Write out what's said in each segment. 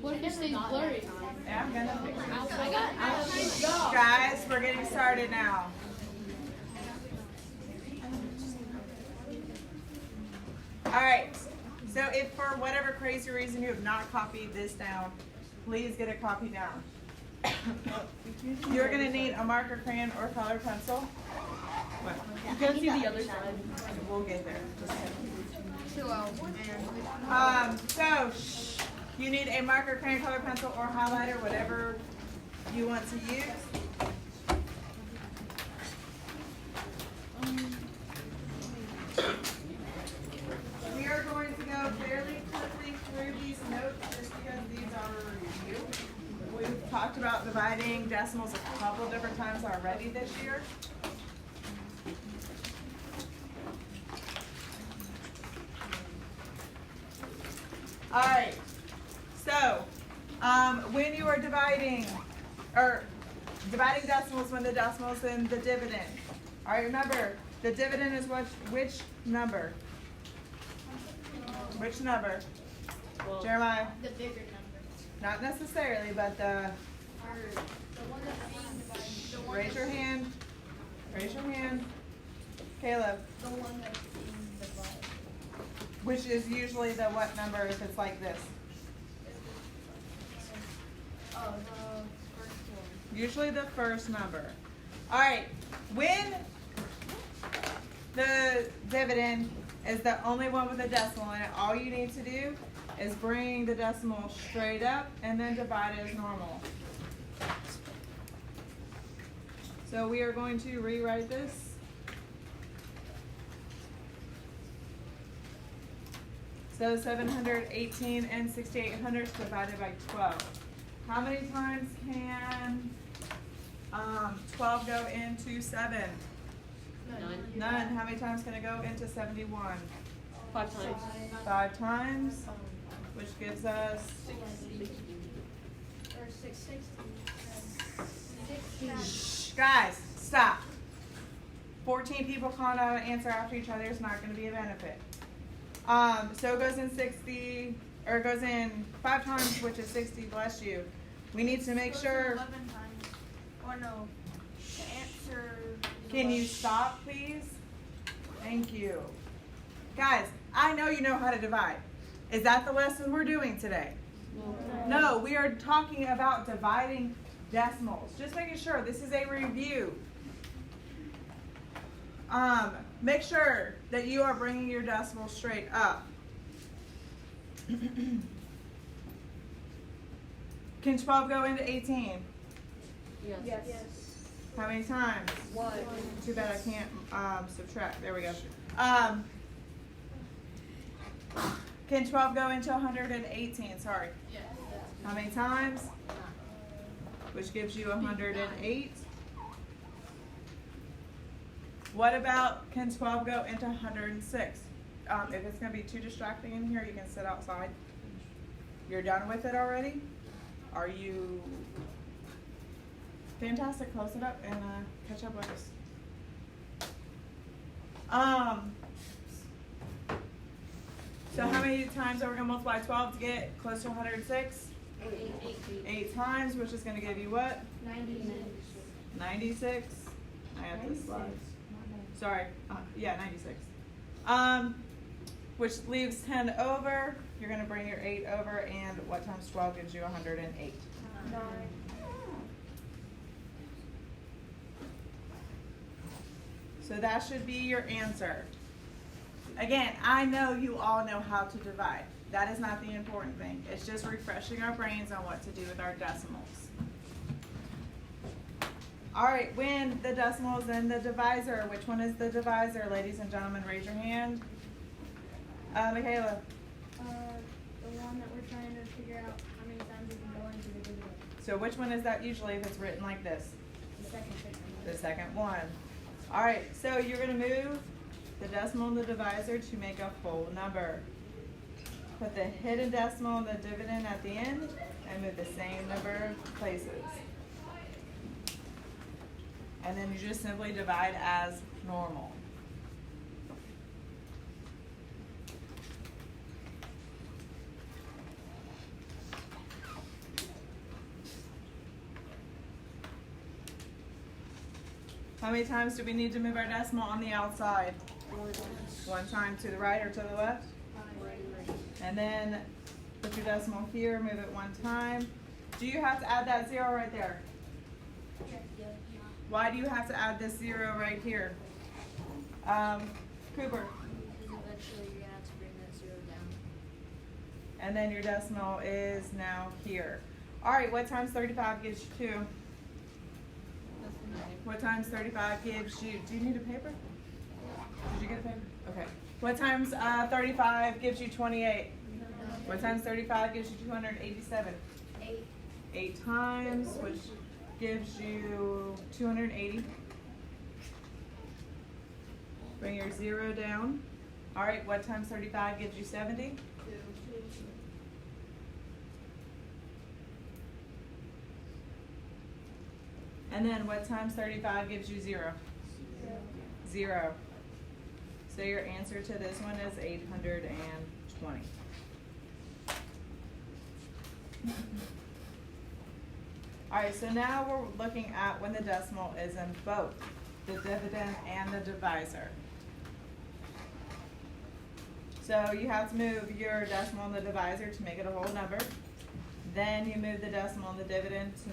What if it stays blurry? Yeah, I'm gonna fix it. I got Guys, we're getting started now. Alright, so if for whatever crazy reason you have not copied this down, please get a copy down. You're going to need a marker, crayon, or colored pencil. What? You can't see the other side. We'll get there. Just a second. So, you need a marker, crayon, colored pencil, or highlighter, whatever you want to use. We are going to go fairly quickly through these notes just because these are a review. We've talked about dividing decimals a couple different times already this year. All right, so when you are dividing decimals, when the decimal's in the dividend. All right, remember, the dividend is which number? Which number? Well, Jeremiah? the bigger number. Not necessarily, but the, The one that's being divided. raise your hand. Raise your hand. Caleb, The one that's being divided. which is usually the what number if it's like this? Oh, the first one. Usually the first number. All right, when the dividend is the only one with a decimal in it, all you need to do is bring the decimal straight up and then divide it as normal. So we are going to rewrite this. So 718 and 6800 divided by 12. How many times can 12 go into 7? None. How many times can it go into 71? 5 times. 5 times, which gives us, Or 660. shh, guys, stop. 14 people calling out an answer after each other is not going to be a benefit. So it goes in 60, or it goes in 5 times, which is 60, bless you. We need to make sure, 11 times. Or no. The answer. can you stop please? Thank you. Guys, I know you know how to divide. Is that the lesson we're doing today? No, we are talking about dividing decimals. Just making sure this is a review. Make sure that you are bringing your decimals straight up. Can 12 go into 18? Yes. How many times? 1. Too bad I can't subtract. There we go. Can 12 go into 118? Sorry. Yes. How many times? Which gives you 108. What about, can 12 go into 106? If it's going to be too distracting in here, you can sit outside. You're done with it already? Are you? Fantastic. Close it up and catch up with us. So how many times are we going to multiply 12 to get close to 106? 8 times, which is going to give you what? 96. I have this slide. Sorry. Yeah, 96. Which leaves 10 over. You're going to bring your 8 over, and what times 12 gives you 108? 9. So that should be your answer. Again, I know you all know how to divide. That is not the important thing. It's just refreshing our brains on what to do with our decimals. All right, when the decimal is in the divisor, which one is the divisor, ladies and gentlemen? Raise your hand. Michaela. The one that we're trying to figure out how many times we can go into the dividend. So which one is that usually if it's written like this? The second. The second one. All right, so you're going to move the decimal in the divisor to make a whole number. Put the hidden decimal in the dividend at the end and move the same number of places. And then you just simply divide as normal. How many times do we need to move our decimal on the outside? One time to the right or to the left? And then put your decimal here, move it one time. Do you have to add that 0 right there? Why do you have to add this 0 right here? Cooper. Because eventually you're gonna have to bring that 0 down. And then your decimal is now here. All right, what times 35 gives you 2? What times 35 gives you, do you need a paper? Did you get a paper? Okay. What times 35 gives you 28? What times 35 gives you 287? 8. 8 times, which gives you 280. Bring your 0 down. All right, what times 35 gives you 70? 2. And then what times 35 gives you 0? 0. So your answer to this one is 820. All right, so now we're looking at when the decimal is in both the dividend and the divisor. So you have to move your decimal and the divisor to make it a whole number. Then you move the decimal and the dividend to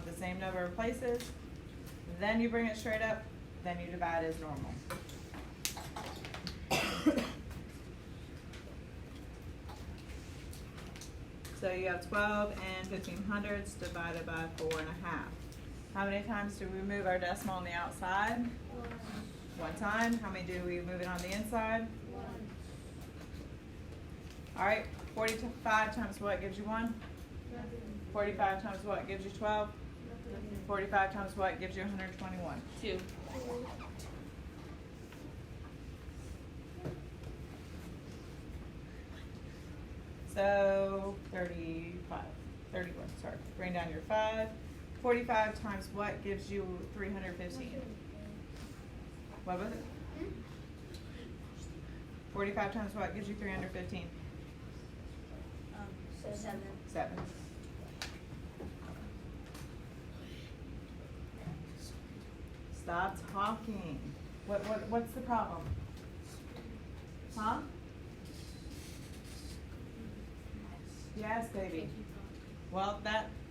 the same number of places. Then you bring it straight up. Then you divide as normal. So you have 12 and 1500ths divided by 4.5. How many times do we move our decimal on the outside? 1 time. How many do we move it on the inside? 1. All right, 45 times what gives you 1? 45 times what gives you 12? 45 times what gives you 121? 2. So 35, 31, sorry. Bring down your 5. 45 times what gives you 315? What was it? 45 times what gives you 315? So 7. 7. Stop talking. What's the problem? Huh? Yes, baby. Well,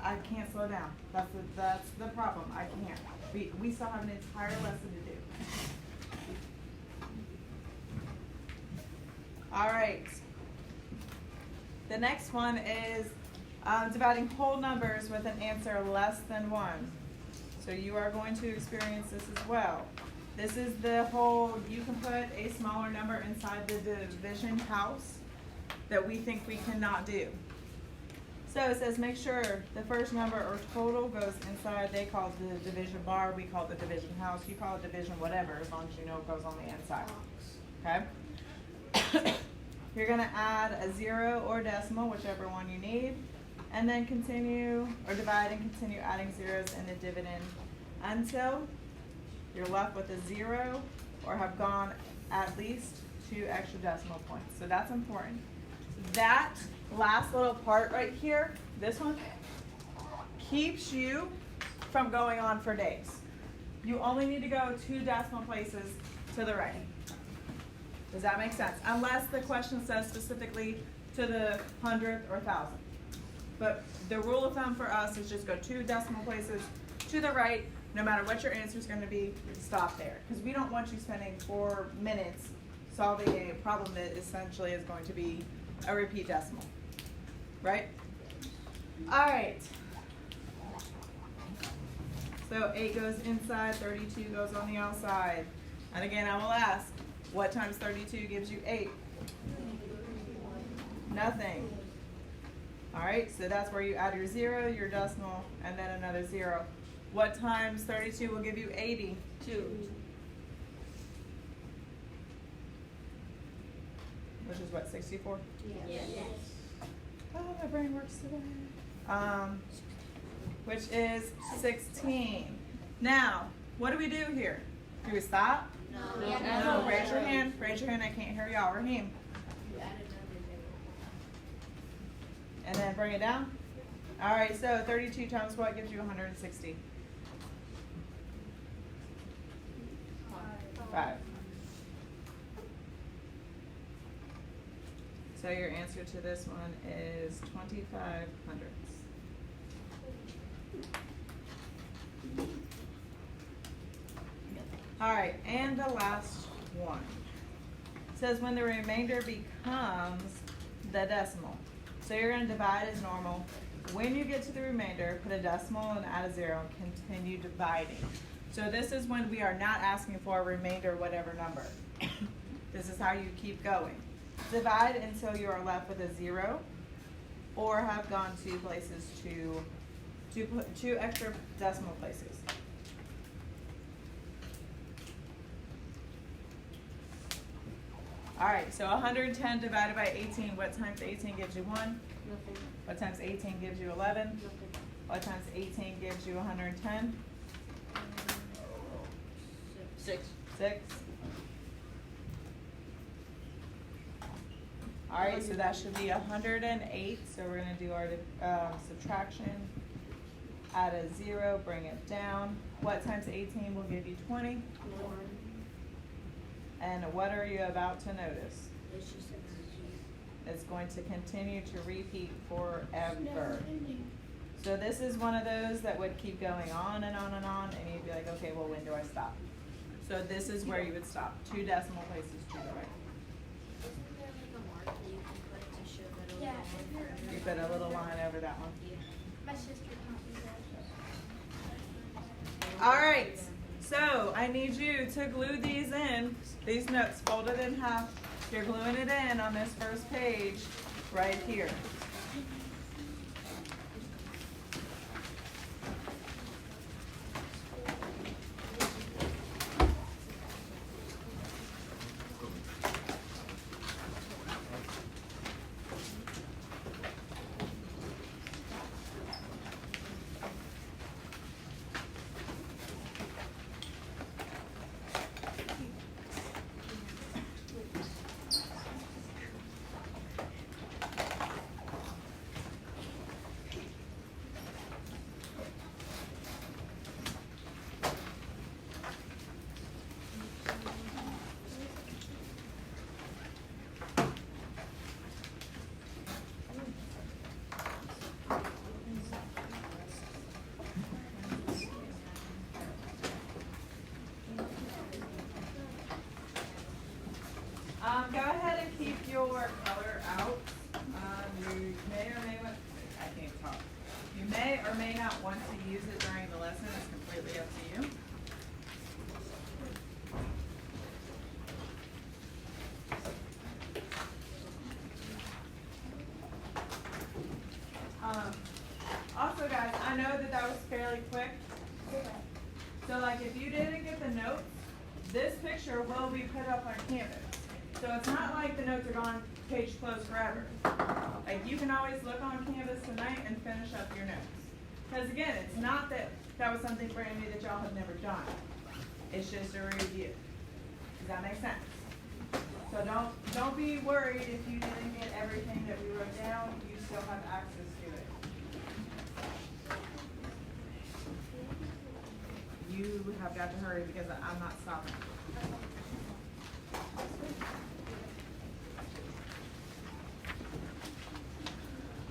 I can't slow down. That's the problem. I can't. We still have an entire lesson to do. All right. The next one is dividing whole numbers with an answer less than 1. So you are going to experience this as well. This is the whole, you can put a smaller number inside the division house that we think we cannot do. So it says make sure the first number or total goes inside. They call it the division bar. We call it the division house. You call it division whatever, as long as you know it goes on the inside. Okay? You're going to add a 0 or decimal, whichever one you need, and then continue or divide and continue adding zeros in the dividend until you're left with a 0 or have gone at least 2 extra decimal points. So that's important. That last little part right here, this one, keeps you from going on for days. You only need to go 2 decimal places to the right. Does that make sense? Unless the question says specifically to the 100th or 1000th. But the rule of thumb for us is just go 2 decimal places to the right. No matter what your answer is going to be, stop there. Because we don't want you spending 4 minutes solving a problem that essentially is going to be a repeat decimal. Right? All right. So 8 goes inside, 32 goes on the outside. And again, I will ask, what times 32 gives you 8? Nothing. All right, so that's where you add your 0, your decimal, and then another 0. What times 32 will give you 80? 2. Which is what, 64? Yes. Oh, my brain works today. Which is 16. Now, what do we do here? Do we stop? No. No. Raise your hand. Raise your hand. I can't hear y'all. Raheem. You add another 0. And then bring it down. All right, so 32 times what gives you 160? 5. So your answer to this one is 25 hundredths. All right, and the last one. It says when the remainder becomes the decimal. So you're going to divide as normal. When you get to the remainder, put a decimal and add a 0 and continue dividing. So this is when we are not asking for a remainder, whatever number. This is how you keep going. Divide until you are left with a 0, or have gone 2 places to two extra decimal places. All right, so 110 divided by 18, what times 18 gives you 1? Nothing. What times 18 gives you 11? Nothing. What times 18 gives you 110? 6. 6. All right, so that should be 108. So we're going to do our subtraction. Add a 0, bring it down. What times 18 will give you 20? 1. And what are you about to notice? It's just a It's going to continue to repeat forever. So this is one of those that would keep going on and on and on, and you'd be like, okay, well, when do I stop? So this is where you would stop. 2 decimal places to the right. Isn't there like a mark that you can put to show that it'll Yeah, go on forever? You put a little line over that one. Yeah. My sister taught me that. All right, so I need you to glue these in, these notes folded in half. You're gluing it in on this first page right here. Go ahead and keep your color out. You may or may not, I can't talk. You may or may not want to use it during the lesson. It's completely up to you. Also guys, I know that was fairly quick. So like if you didn't get the notes, this picture will be put up on Canvas. So it's not like the notes are gone, page closed forever. Like you can always look on Canvas tonight and finish up your notes. Because again, it's not that that was something brand new that y'all have never done. It's just a review. Does that make sense? So don't be worried if you didn't get everything that we wrote down. You still have access to it. You have got to hurry because I'm not stopping.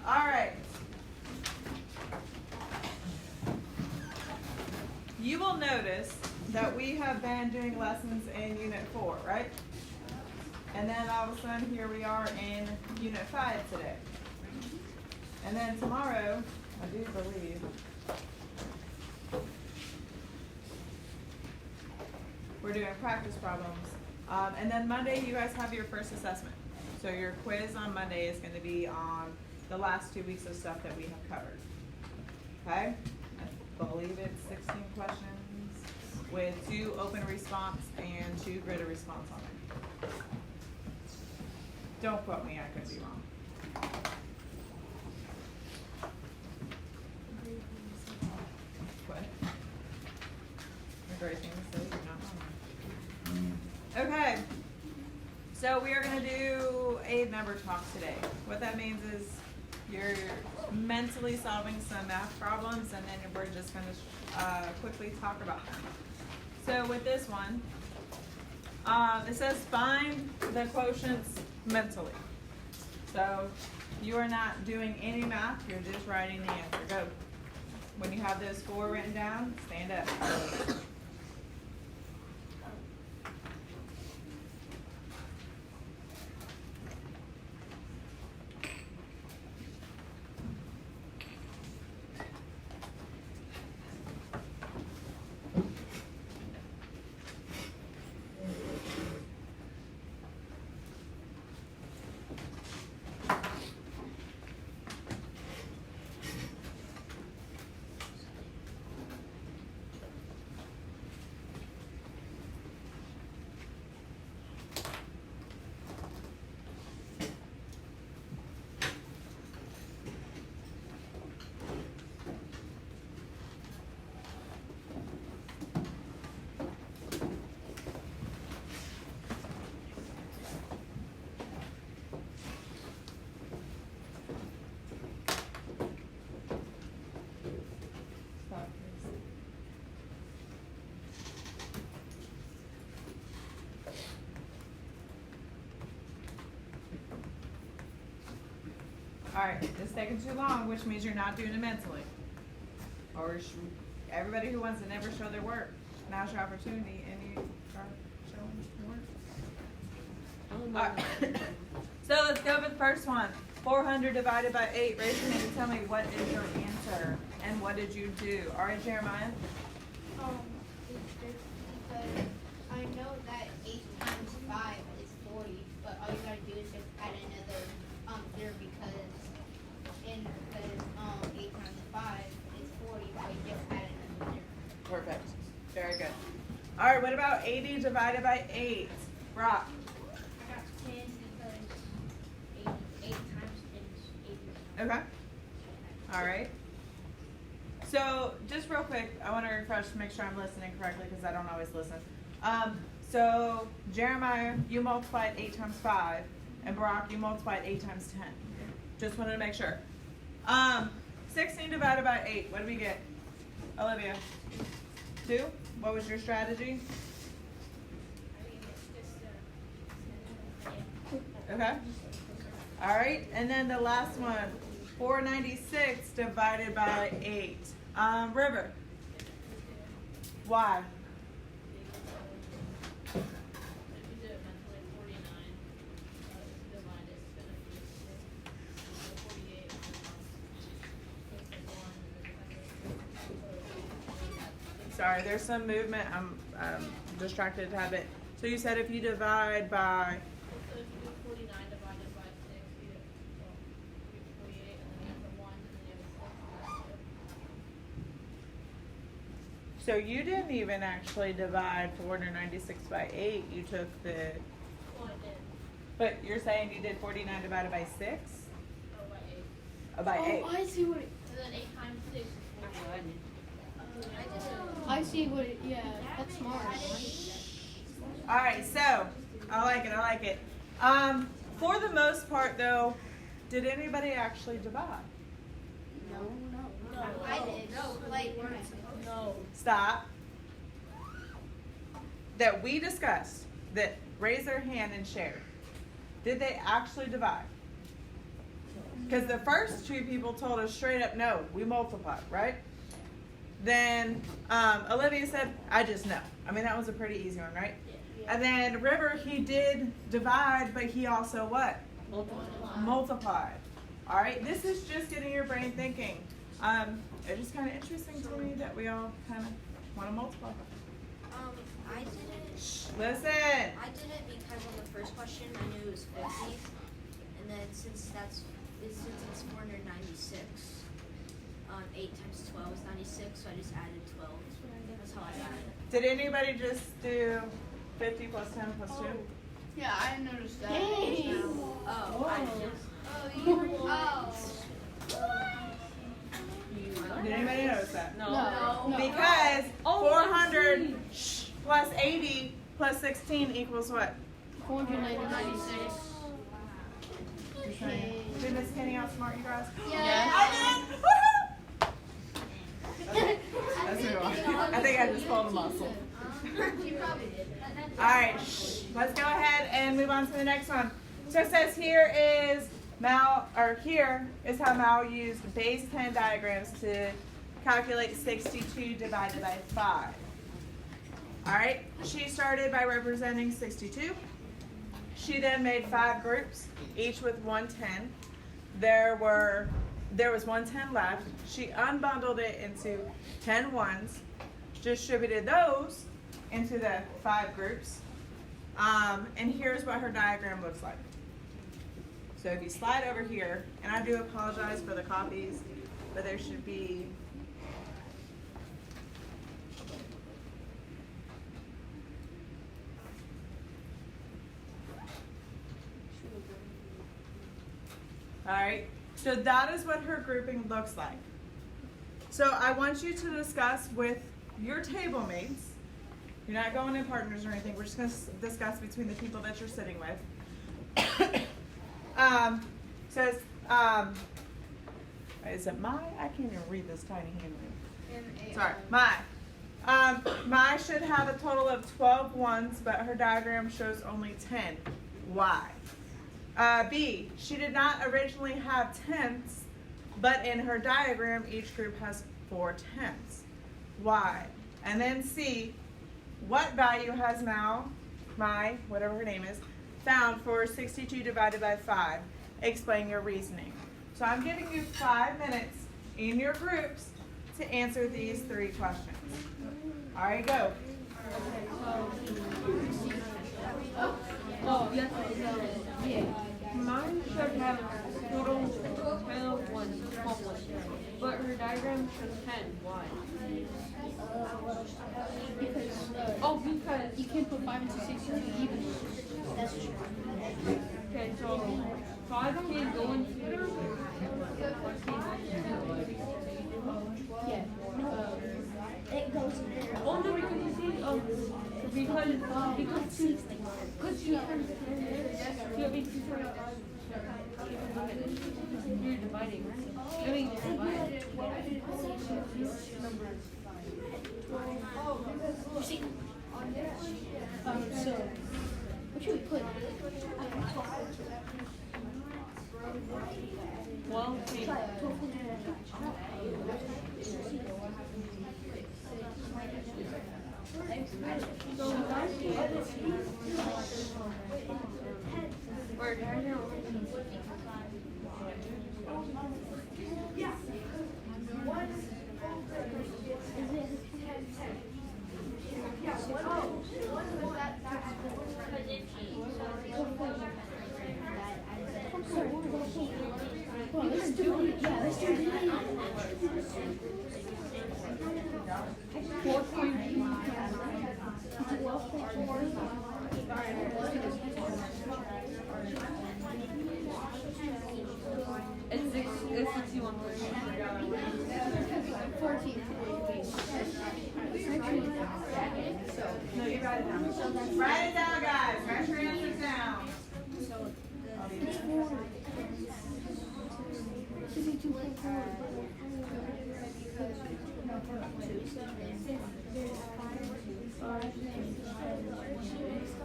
All right. You will notice that we have been doing lessons in Unit 4, right? And then all of a sudden here we are in Unit 5 today. And then tomorrow, I do believe, we're doing practice problems. And then Monday you guys have your first assessment. So your quiz on Monday is going to be on the last 2 weeks of stuff that we have covered. Okay? I believe it's 16 questions with 2 open response and 2 gridded response on it. Don't quote me, I could be wrong. What? A great thing to say, you're not wrong. Okay. So we are going to do a number talk today. What that means is you're mentally solving some math problems and then we're just going to quickly talk about them. So with this one, It says find the quotients mentally. So you are not doing any math, you're just writing the answer. Go. When you have those 4 written down, stand up. Stop, please. Alright, it's taking too long, which means you're not doing it mentally. Or everybody who wants to never show their work, now's your opportunity, and you start showing your work. Alright. So let's go with the first one. 400 divided by 8. Raise your hand and tell me what is your answer and what did you do. Alright, Jeremiah? Because I know that 8 times 5 is 40, but all you gotta do is just add another 0 because 8 times 5 is 40, but you just add another 0. Perfect. Very good. Alright, what about 80 divided by 8? Brock? I got 10 because 8 times 10 is 80. Okay. Alright. So, just real quick, I want to refresh to make sure I'm listening correctly because I don't always listen. So, Jeremiah, you multiplied 8 times 5, and Brock, you multiplied 8 times 10. Just wanted to make sure. 16 divided by 8, what do we get? Olivia? 2? What was your strategy? I mean, it's just Okay. Alright, and then the last one, 496 divided by 8. River. Why? If you do it mentally, 49 divided, it's gonna be 48. Sorry, there's some movement. I'm distracted a bit. So you said if you divide by, So if you do 49 divided by 6, you get, well, you get 48, and then you have the 1, and then you have a 6, and that's it. so you didn't even actually divide 496 by 8. You took the, Well, I did. but you're saying you did 49 divided by 6? Oh, by 8. By 8. I see what it. So then 8 times 6 is 41. I see what it. Yeah, that's smart. All right, so I like it. For the most part, though, did anybody actually divide? I did. Like, No. Stop. That we discussed, that raise their hand and share. Did they actually divide? Because the first 2 people told us straight up, no, we multiplied, right? Then Olivia said, I just know. I mean, that was a pretty easy one, right? Yeah. And then River, he did divide, but he also what? Multiplied. All right, this is just getting your brain thinking. It's just kind of interesting to me that we all kind of want to multiply. I did it. Listen. I did it because on the first question I knew it was 50, and then since it's 496, 8 times 12 is 96, so I just added 12. That's how I got it. Did anybody just do 50 plus 10 plus 2? Yeah, I noticed that. Oh, I just. Did anybody notice that? No. Because 400 plus 80 plus 16 equals what? 496. Did Miss Kenny outsmart you guys? Yeah. I did! Woohoo! That's a good one. I think I just pulled a muscle. You probably did. All right. let's go ahead and move on to the next one. So it says here is here is how Mal used base 10 diagrams to calculate 62 divided by 5. All right, she started by representing 62. She then made 5 groups, each with 110. There was 110 left. She unbundled it into 10 ones, distributed those into the 5 groups, and here's what her diagram looks like. So if you slide over here, and I do apologize for the copies, but there should be all right, so that is what her grouping looks like. So I want you to discuss with your table mates. You're not going in partners or anything. We're just going to discuss between the people that you're sitting with. Says, is it my? I can't even read this tiny handwriting. Sorry, my. My should have a total of 12 ones, but her diagram shows only 10. Why? B, she did not originally have tenths, but in her diagram, each group has 4 tenths. Why? And then C, what value has my, whatever her name is, found for 62 divided by 5? Explain your reasoning. So I'm giving you 5 minutes in your groups to answer these 3 questions. All right, go. Mine should have total 12 ones, 12 ones, but her diagram shows 10. Why? Because You can't put 5 into 62 even. That's true. okay, so 5 can't go into Yeah. It goes in there. oh no, because you see, because you're dividing, right? I mean, So, what should we put? well, see, or Well, let's do it. Yeah, let's do it. it's 61. 14. No, you write it down. Write it down, guys. Write your answers down.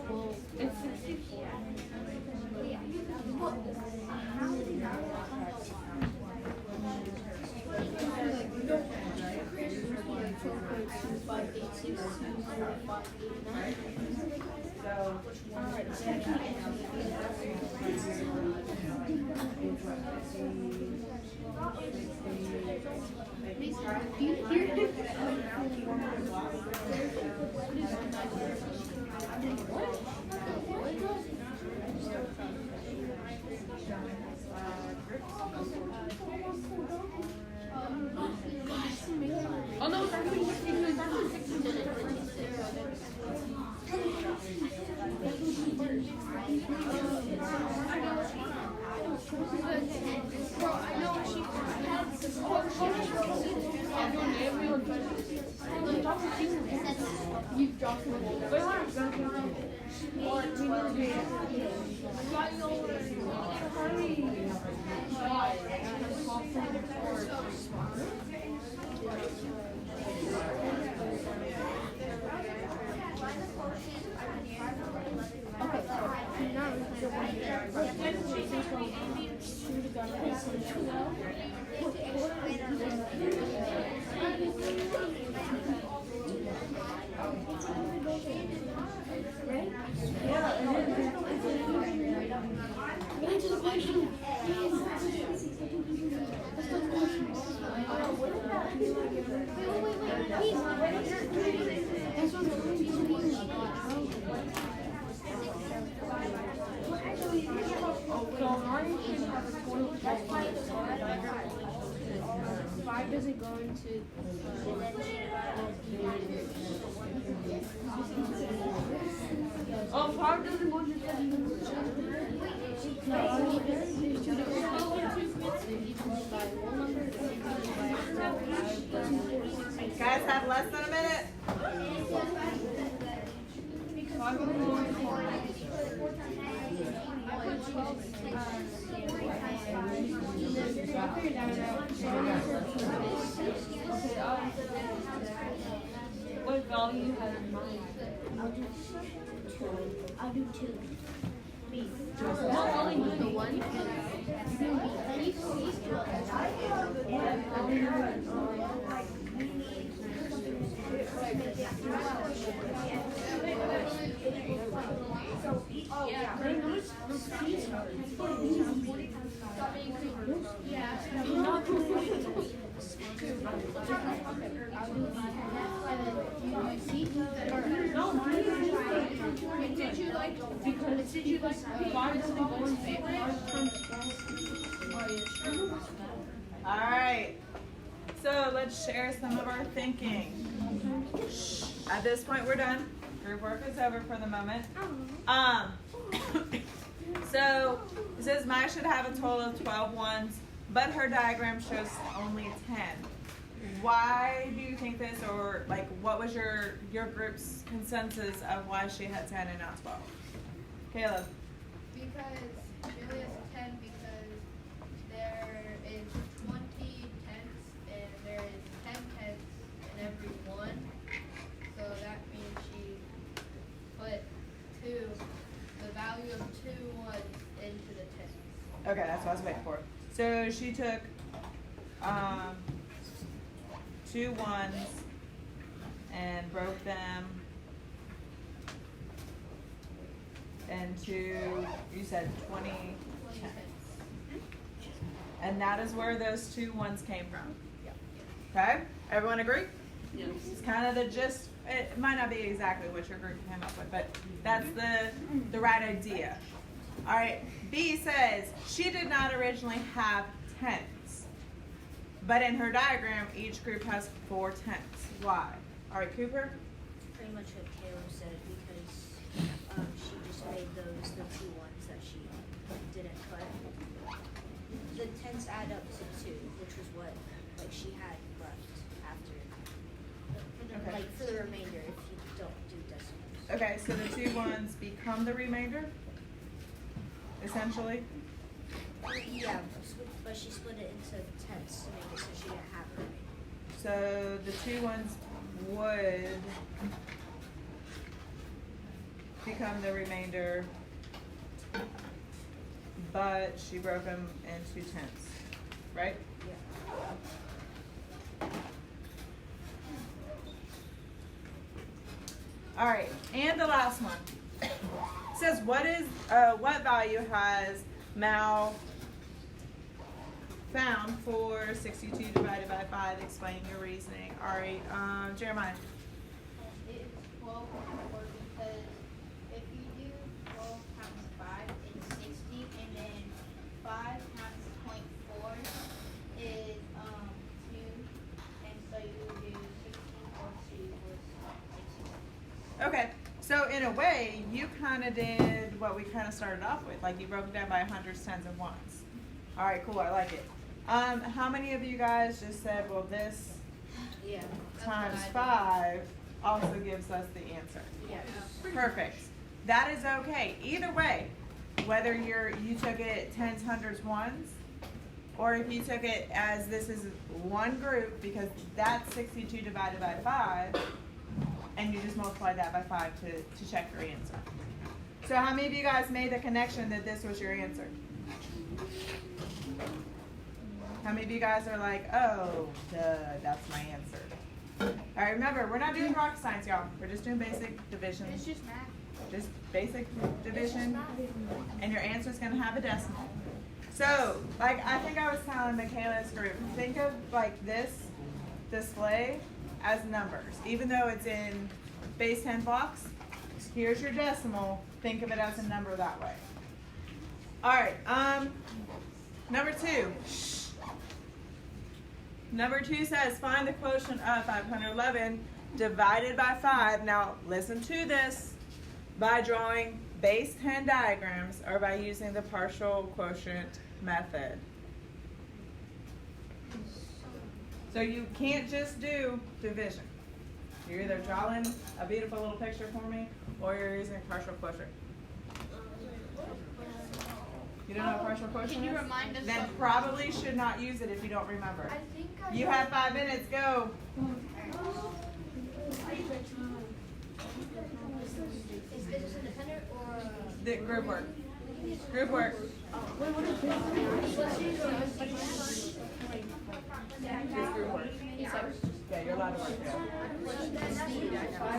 Well, it's 64. Oh no, it's actually 62. It's actually 62. Bro, I know she You've dropped the ball. Wait, Five doesn't go into. Oh, 5 doesn't go to 10. Guys have less than a minute. 5 doesn't go into 4. What value you have in mind? I'll do 2. Not only do the 1. All right. So let's share some of our thinking. At this point, we're done. Group work is over for the moment. So it says Maya should have a total of 12 ones, but her diagram shows only 10. Why do you think this, or like what was your group's consensus of why she had 10 and not 12? Caleb. Because she only has 10 because there is 20 tenths and there is 10 tenths in every one. So that means she put the value of 2 ones into the tenths. Okay, that's what I was waiting for. So she took 2 ones and broke them into, you said 20 tenths. And that is where those 2 ones came from. Okay, everyone agree? Yes. It's kind of the gist. It might not be exactly what your group came up with, but that's the right idea. All right, B says she did not originally have tenths, but in her diagram, each group has 4 tenths. Why? All right, Cooper? Pretty much what Caleb said, because she just made those the 2 ones that she didn't put. The tenths add up to 2, which was what like she had left after. Okay. Like for the remainder, if you don't do decimals. Okay, so the 2 ones become the remainder, essentially. Yeah, but she split it into tenths to make it so she didn't have a remainder. So the 2 ones would become the remainder, but she broke them into tenths, right? Yeah. All right, and the last one. It says what value has Mal found for 62 divided by 5? Explain your reasoning. All right, Jeremiah. It's 12.4 because if you do 12 times 5, it's 60, and then 5 times 0.4 is 2, and so you would do 16 or 2 equals 60. Okay, so in a way, you kind of did what we kind of started off with. Like you broke it down by hundreds, tens, and ones. All right, cool. I like it. How many of you guys just said, well, this Yeah. times 5 also gives us the answer? Yes. Perfect. That is okay. Either way, whether you took it tens, hundreds, ones, or if you took it as this is one group, because that's 62 divided by 5, and you just multiply that by 5 to check your answer. So how many of you guys made the connection that this was your answer? How many of you guys are like, oh, duh, that's my answer? All right, remember, we're not doing rocket science, y'all. We're just doing basic division. It's just math. Just basic division. And your answer is going to have a decimal. So, like I think I was telling Michaela's group, think of like this display as numbers. Even though it's in base 10 blocks, here's your decimal. Think of it as a number that way. All right, number 2. Number 2 says find the quotient of 511 divided by 5. Now listen to this, by drawing base 10 diagrams or by using the partial quotient method. So you can't just do division. You're either drawing a beautiful little picture for me or you're using partial quotient. You don't know what partial quotient Can you is? remind us Then of- probably should not use it if you don't remember. I think I You have 5 minutes, go. Is business independent or? The group work. Group work. Just group work. Yeah, you're allowed to work together.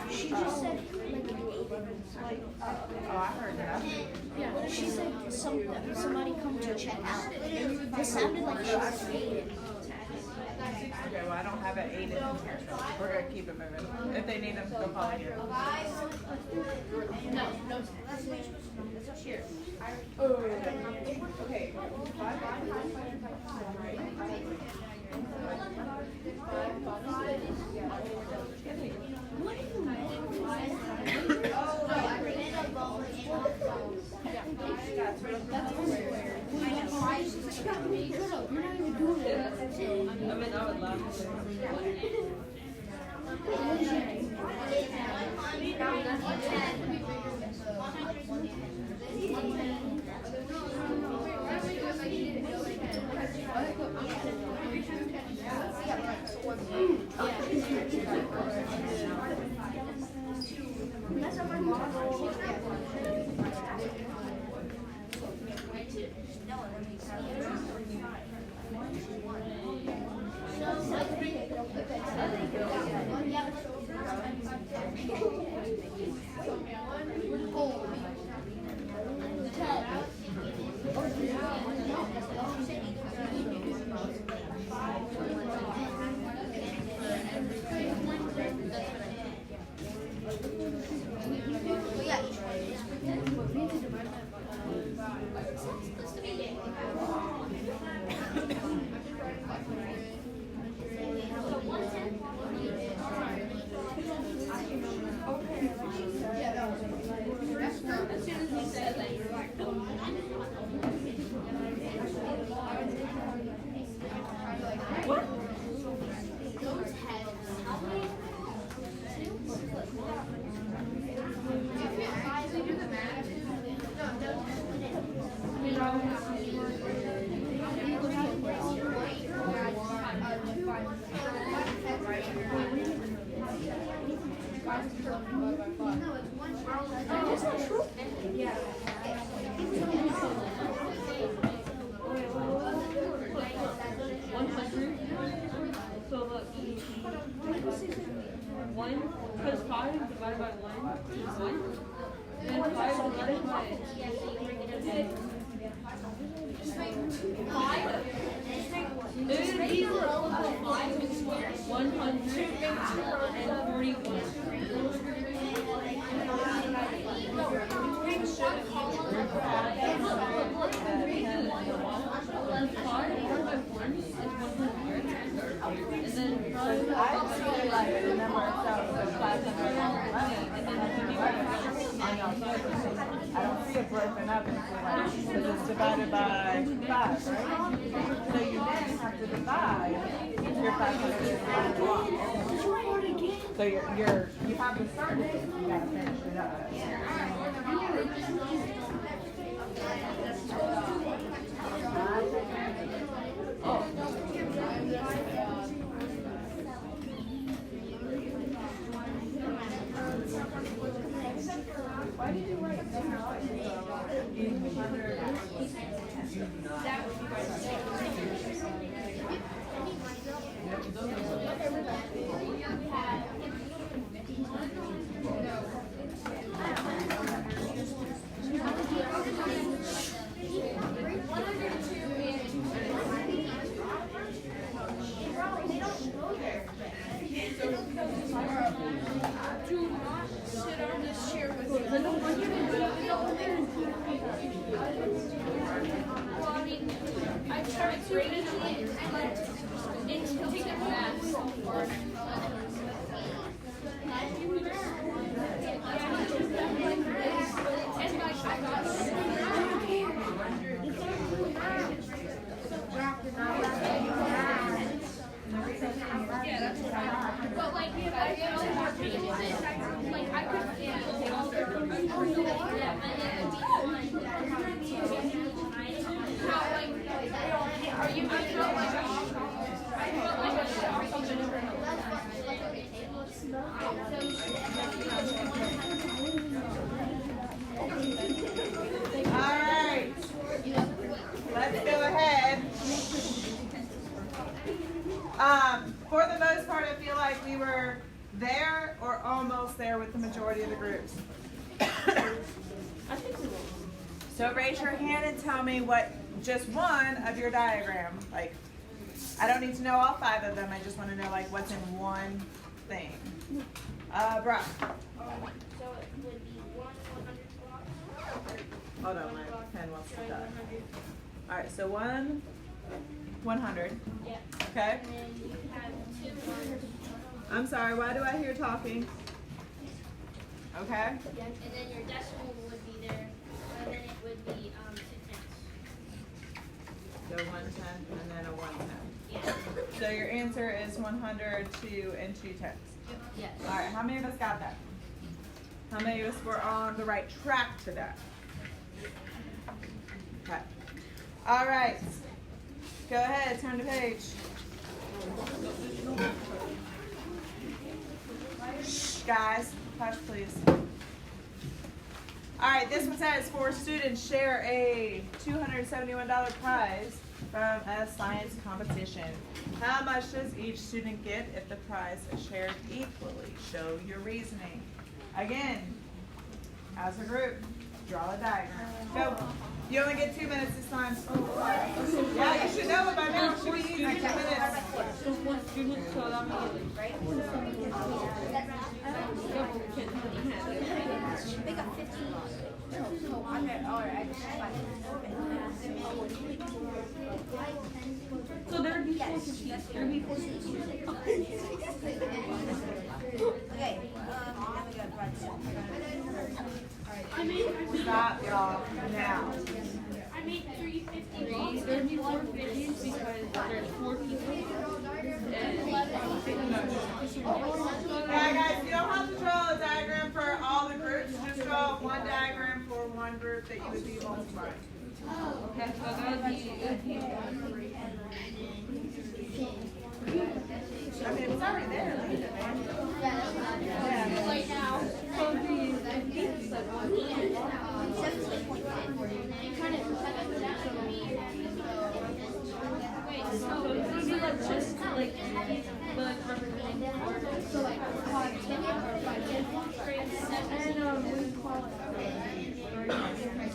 She just said Oh, I heard that. yeah. She said somebody come to check out. It sounded like she was hated. Okay, well, I don't have an 8 in here, so we're gonna keep it moving. If they need them, they'll call you. Okay. So look, 1, because 5 divided by 1 is 1. And 5 divided by I see like the number itself is 511, and then on y'all surface. I don't see it broken up into like, because it's divided by 5, right? So you then have to divide your 511. So you have the start date, you gotta finish it up. Why did you write down? started grading them, it's taken math so far. Yeah, that's what I but like, I feel more pages in. Like, I could feel all their how, like, are you, I felt like I felt like I saw something All right. Let's go ahead. For the most part, I feel like we were there or almost there with the majority of the groups. So raise your hand and tell me what just one of your diagram, like, I don't need to know all 5 of them, I just want to know like what's in one thing. Brock. So it would be 1/100 block. Hold on, my pen wants to die. Alright, so 1 100. Yeah. Okay. And then you have 2 ones. I'm sorry, why do I hear talking? Okay. And then your decimal would be there. And then it would be 2 tenths. So 1/10 and then a 1/10. Yeah. So your answer is 102 and 2 tenths. Yes. Alright, how many of us got that? How many of us were on the right track to that? Okay. Alright. Go ahead, turn the page. Shh, guys, hush please. Alright, this one says 4 students share a $271 prize from a science competition. How much does each student get if the prize is shared equally? Show your reasoning. Again, as a group, draw a diagram. Go. You only get 2 minutes this time. Yeah, you should know it by now. It should be easy. 2 minutes. So 1 student, so that means Make up 15. so there'd be 4 students. There'd be 4 students. Okay, Stop, y'all. Now. I made 350 There'd be 4 50s because there's 4 people. Yeah, guys, you don't have to draw a diagram for all the groups. Just draw one diagram for one group that you would be multiplying. Okay, so that would be I mean, it's already there. Leave it, man. Yeah. right now. so it'd be so it would be like just like representing So like 5, 10, or 5, 10. And we call it.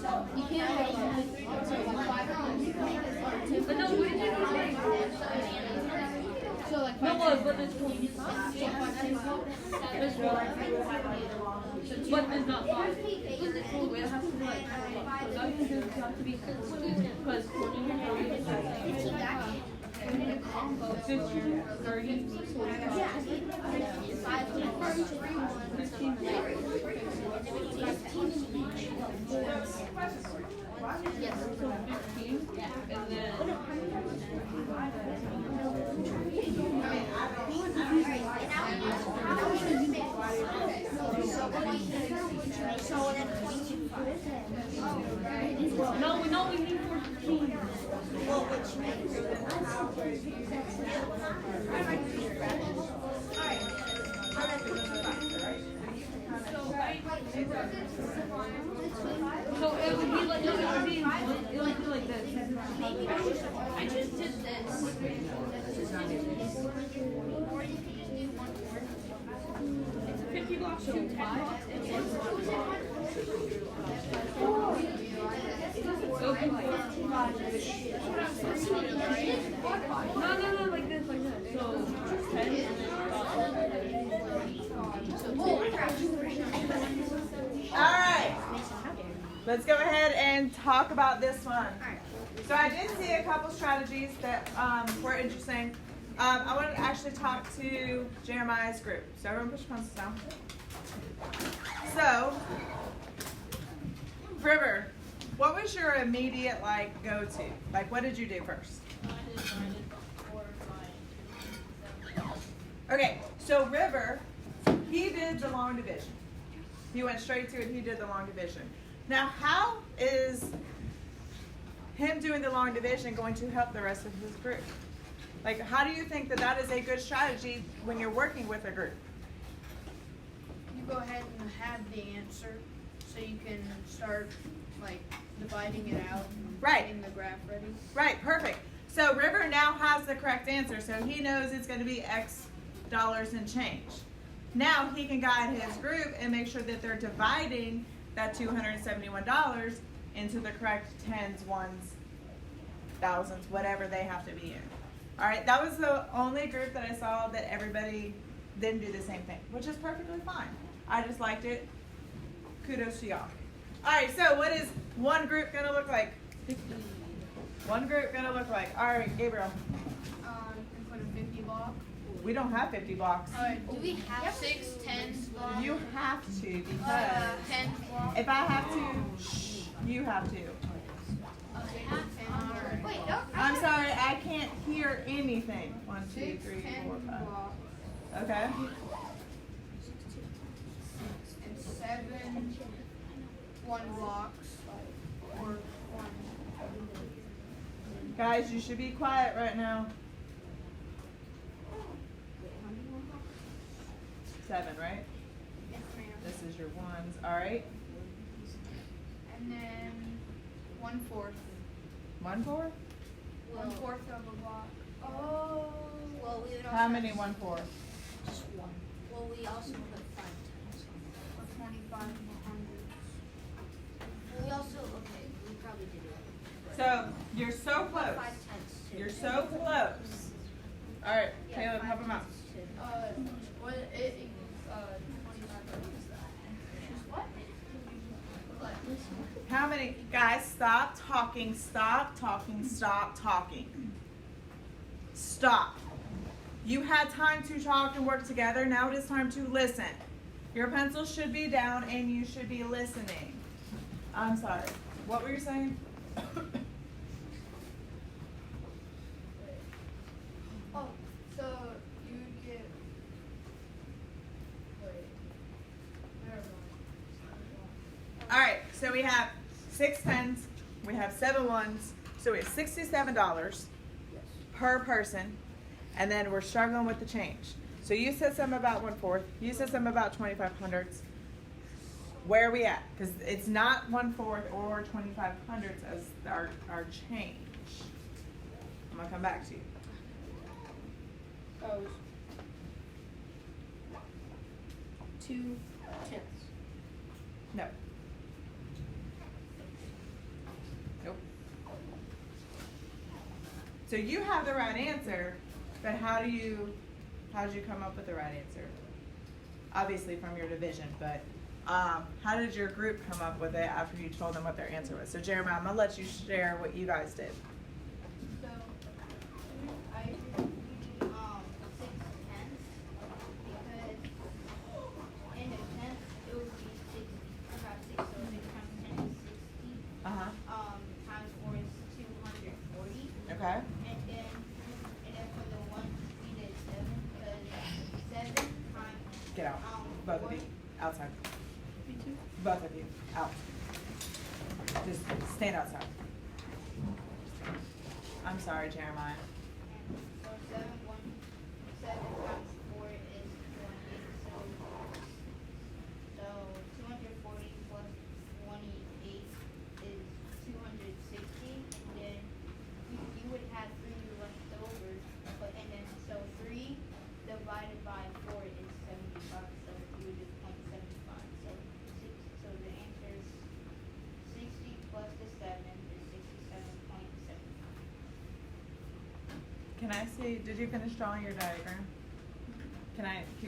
So you can't have like 5 but no, we didn't do it. So like No, 5, but there's 20. so 5, 10. There's 1. But there's not 5. We have to do like 12. So that means there's got to be 6 because 50, 30, 15, and then no, we need 14. So it would be like, no, it would be like this. I just did this. It's 50 blocks, 10 blocks, and 10 blocks. It would be like, no, like this, So 10 and All right. Let's go ahead and talk about this one. So I did see a couple strategies that were interesting. I wanted to actually talk to Jeremiah's group. So everyone push your pencils down. So, River, what was your immediate go-to? Like, what did you do first? I divided 4 by 2. Okay, so River, he did the long division. He went straight to it. He did the long division. Now, how is him doing the long division going to help the rest of his group? Like, how do you think that that is a good strategy when you're working with a group? You go ahead and have the answer, so you can start dividing it out and Right. getting the graph ready. Right, perfect. So River now has the correct answer, so he knows it's going to be X dollars and change. Now he can guide his group and make sure that they're dividing that $271 into the correct tens, ones, thousands, whatever they have to be in. All right, that was the only group that I saw that everybody didn't do the same thing, which is perfectly fine. I just liked it. Kudos to y'all. All right, so what is one group going to look like? One group going to look like. All right, Gabriel. You can put a 50 block. We don't have 50 blocks. Do we have 6 10s block? You have to because 10 block. if I have to, you have to. Okay, 10. Wait, don't. I'm sorry, I can't hear anything. 1, 2, 3, 4, 5. block Okay. and 7 1 blocks or 1. Guys, you should be quiet right now. 7, right? Yes, ma'am. This is your ones. All right. And then 1/4. 1 4? 1/4 of a block. Oh. Well, we would also How many 1 4? Just one. Well, we also put 5 times. Or 25 and 100. We also, okay, we probably did it. So you're so close. 5 tenths too. You're so close. All right, Yeah, Caleb, 5 help him out. tenths too. What it 25 what? How many? Guys, stop talking, stop talking, stop talking. Stop. You had time to talk and work together. Now it is time to listen. Your pencils should be down and you should be listening. I'm sorry. What were you saying? Oh, so you would get. Wait. Never mind. All right, so we have 6 tens, we have 7 ones, so we have $67 per person, and then we're struggling with the change. So you said something about 1/4, you said something about 2500s. Where are we at? Because it's not 1/4 or 2500s as our change. I'm gonna come back to you. Goes 2 tenths. No. Nope. So you have the right answer, but how did you come up with the right answer? Obviously from your division, but how did your group come up with it after you told them what their answer was? So Jeremiah, I'm gonna let you share what you guys did. So I did 6 tenths because in a tenth it would be 6. I got 6, so 6 times 10 is 60. Uh-huh. Times 4 is 240. Okay. And then for the 1 we did 7 because 7 times Get out. Both of you. Outside. Me too. Both of you. Out. Just stand outside. I'm sorry, Jeremiah. and so 7 times 4 is 28. So 240 plus 28 is 260, and then you would have 3 left over, and then so 3 divided by 4 is 75, so you would do 0.75. So the answer is 60 plus the 7 is 67.75. Can I see, did you finish drawing your diagram?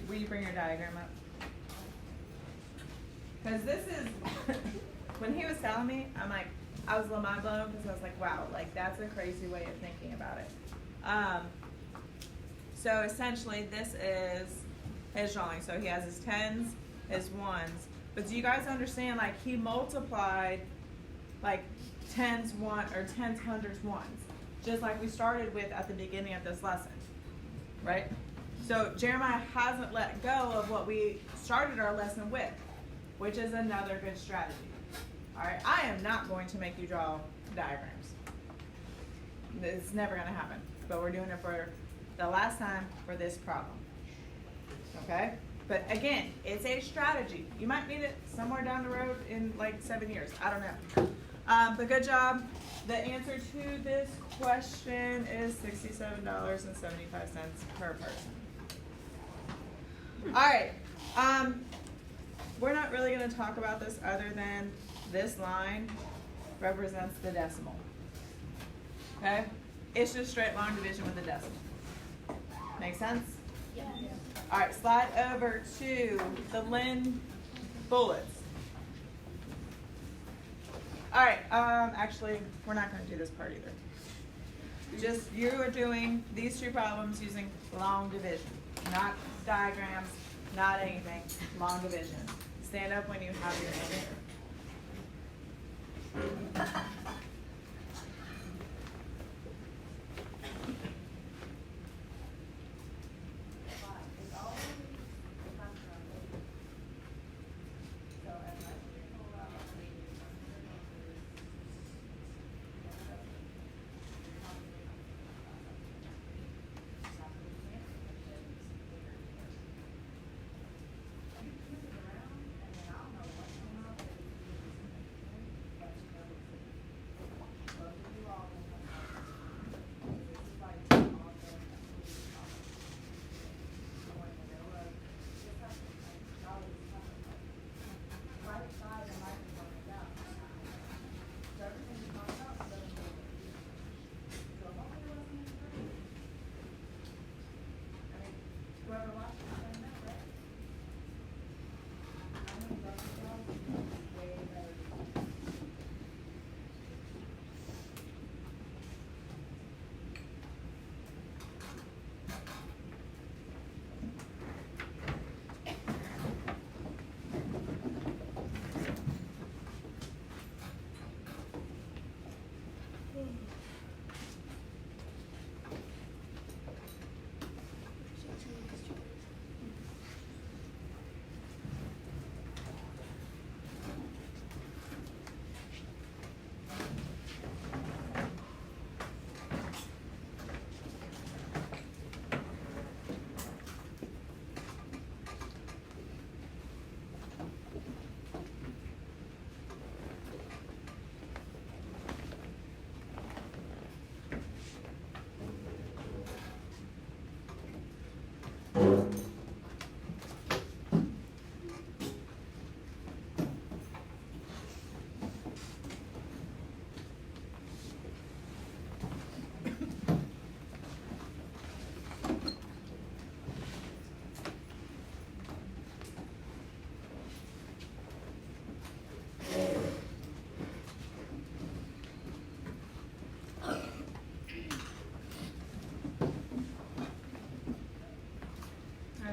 Will you bring your diagram up? Because this is, when he was telling me, I'm like, I was a little mind blown because I was like, wow, like that's a crazy way of thinking about it. So essentially this is his drawing. So he has his tens, his ones. But do you guys understand, like he multiplied like tens, hundreds, ones. Just like we started with at the beginning of this lesson, right? So Jeremiah hasn't let go of what we started our lesson with, which is another good strategy. All right, I am not going to make you draw diagrams. It's never going to happen, but we're doing it for the last time for this problem. Okay? But again, it's a strategy. You might need it somewhere down the road in like 7 years. I don't know. But good job. The answer to this question is $67.75 per person. All right. We're not really going to talk about this other than this line represents the decimal. Okay? It's just straight long division with a decimal. Make sense? Yeah. All right, slide over to the Lynn bullets. All right, actually, we're not going to do this part either. Just, you are doing these two problems using long division, not diagrams, not anything, long division. Stand up when you have your answer.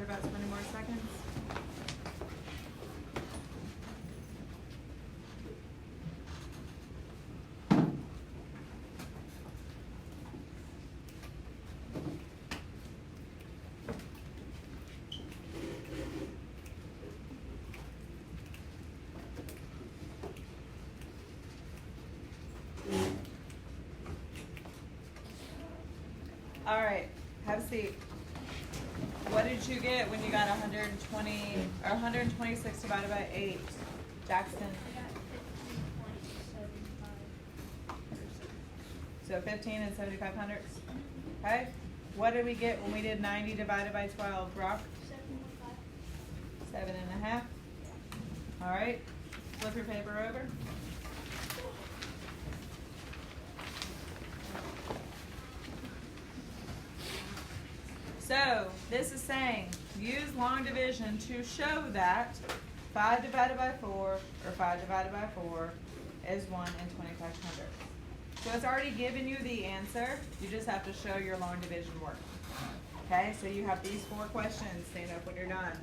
About 20 more seconds. All right, have a seat. What did you get when you got 120 or 126 divided by 8? Jackson? I got 15.75. So 15 and 75 hundredths. Okay. What did we get when we did 90 divided by 12? Brock? 7.5. 7.5. All right. Flip your paper over. So this is saying use long division to show that 5 divided by 4 or 5 divided by 4 is 1 in 2,500. So it's already given you the answer. You just have to show your long division work. Okay, so you have these 4 questions. Stand up when you're done.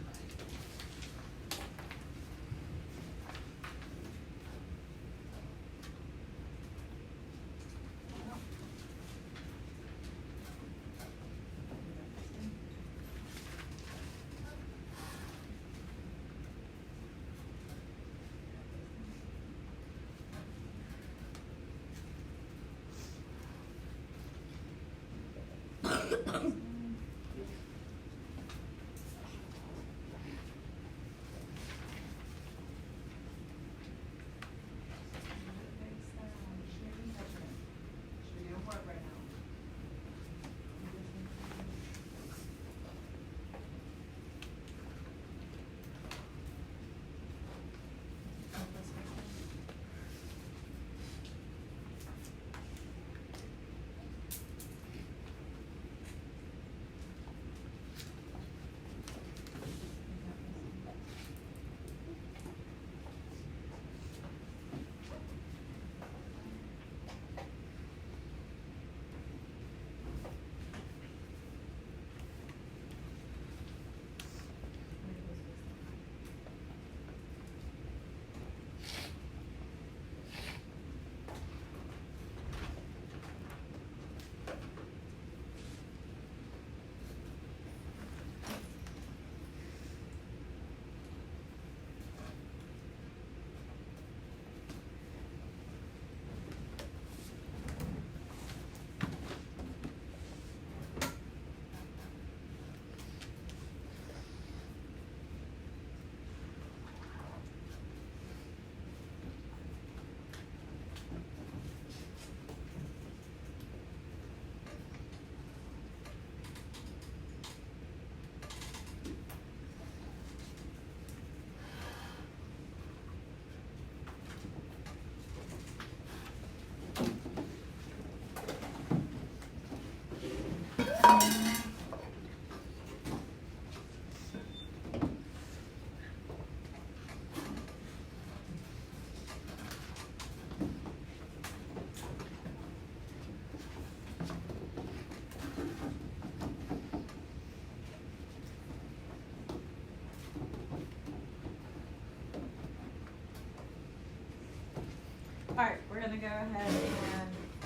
Alright, we're gonna go ahead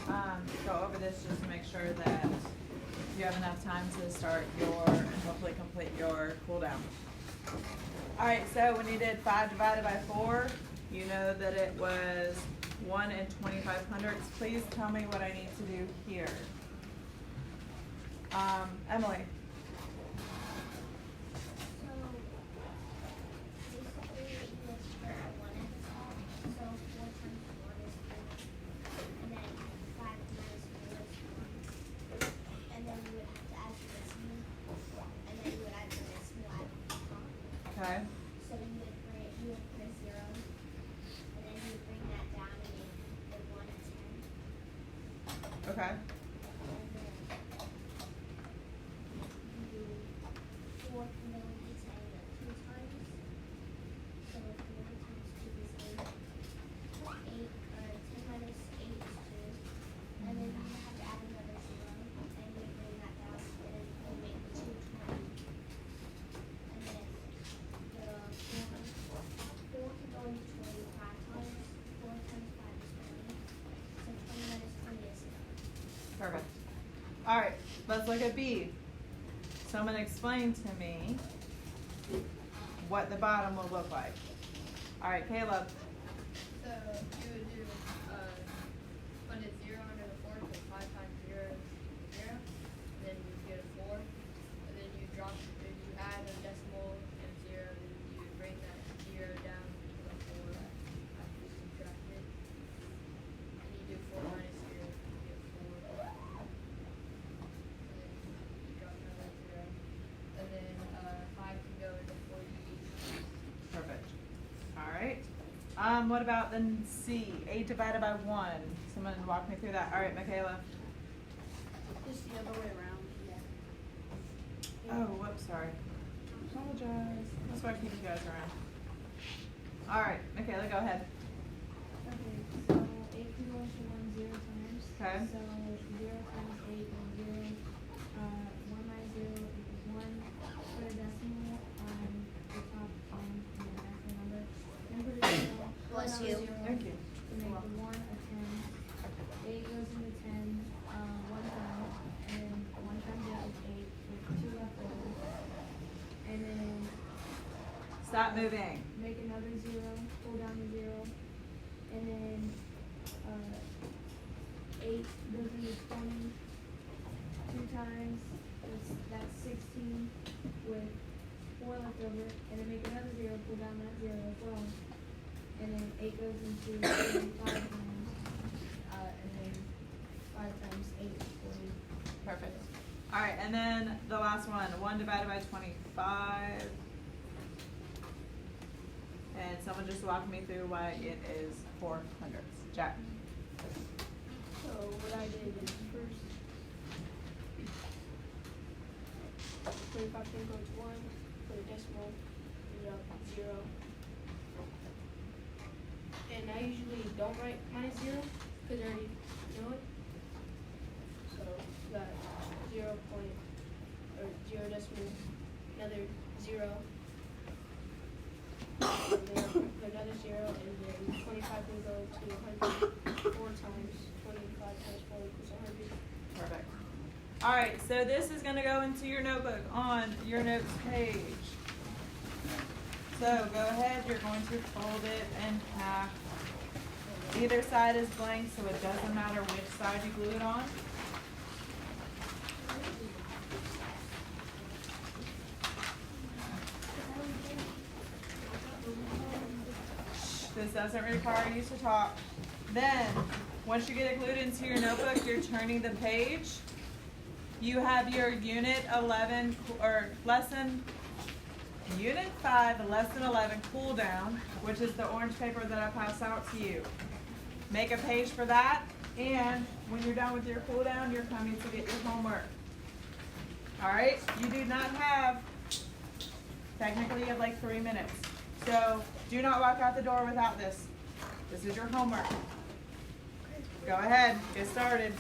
and go over this just to make sure that you have enough time to start and hopefully complete your cool down. Alright, so when you did 5 divided by 4, you know that it was 1 in 2,500. Please tell me what I need to do here. Emily. Okay. So you would put a 0, and then you would bring that down and make the 1 a 10. Okay. And then you do 4 can go into 10 2 times. So 4 times 2 is 8. 10 minus 8 is 2. And then you have to add another 0, and you bring that down, and then you make 2 20. And then the 4 can go into 25 times. 4 times 5 is 20. So 20 minus 20 is 7. Perfect. Alright, let's look at B. Someone explain to me what the bottom will look like. Alright, Caleb. So you would do put a 0 under the 4 because 5 times 0 is 0. Then you get a 4, and then you add a decimal and 0, and you bring that 0 down to the 4 after you subtract it. And you do 4 minus 0, you get 4. And then you drop another 0. And then 5 can go into 40. Perfect. Alright. What about the C? 8 divided by 1. Someone walk me through that. Alright, Michaela. Just the other way around. Oh, whoops, sorry. Apologize. That's why I keep you guys around. Alright, Michaela, go ahead. Okay, so 8 can go into 1 0 times. Okay. So 0 times 8 is 0. 1 minus 0 equals 1. Put a decimal on the top and the natural number. Then put a 0. Bless put you. another 0 Thank you. To make the 1 a 10. 8 goes into 10 one time. And then 1 times 8 is 8 with 2 left over. And then Stop moving. make another 0, pull down the 0, and then 8 goes into 20 2 times, that's 16 with 4 left over, and then make another 0, pull down that 0 as well, and then 8 goes into 5 times, and then 5 times 8 is 40. Perfect. All right, and then the last one, 1 divided by 25. And someone just walk me through why it is 4 hundredths. Jack. So what I did is first 25 can go to 1, put a decimal, put it up 0. And I usually don't write minus 0 because I already know it. So got 0 point or 0 decimal, another 0. And then put another 0, and then 25 can go to 100 4 times. 25 times 4 equals 100. Perfect. All right, so this is going to go into your notebook on your notes page. So go ahead, you're going to fold it in half. Either side is blank, so it doesn't matter which side you glue it on. This doesn't require you to talk. Then, once you get it glued into your notebook, you're turning the page. You have your Unit 11, or Unit 5, Lesson 11 cool down, which is the orange paper that I pass out to you. Make a page for that, and when you're done with your cool down, you're coming to get your homework. All right? You do not have, technically you have like 3 minutes. So do not walk out the door without this. This is your homework. Go ahead, get started.